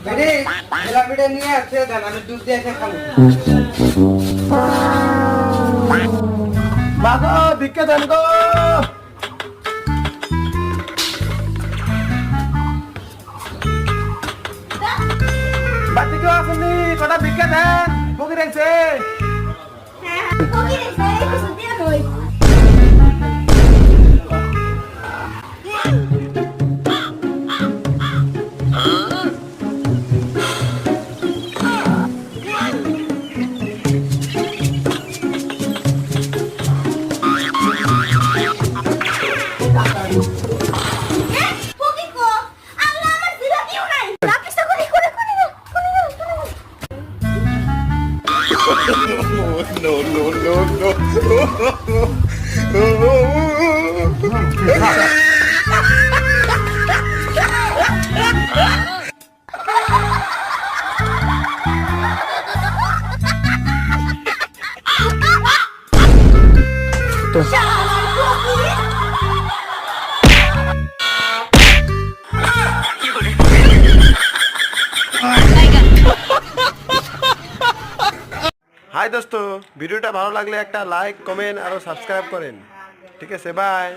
বেড়ে জেলা বেড়ে নিয়ে আসছে দেন আমি দুধ দিয়ে খাবো বাবা ভিক্ষা দেন গো বাড়িতে কেউ আসেনি কটা ভিক্ষা দেন ফকির আইছে হাই দোস্ত ভিডিওটা ভালো লাগলে একটা লাইক কমেন্ট আর সাবস্ক্রাইব করেন ঠিক আছে বাই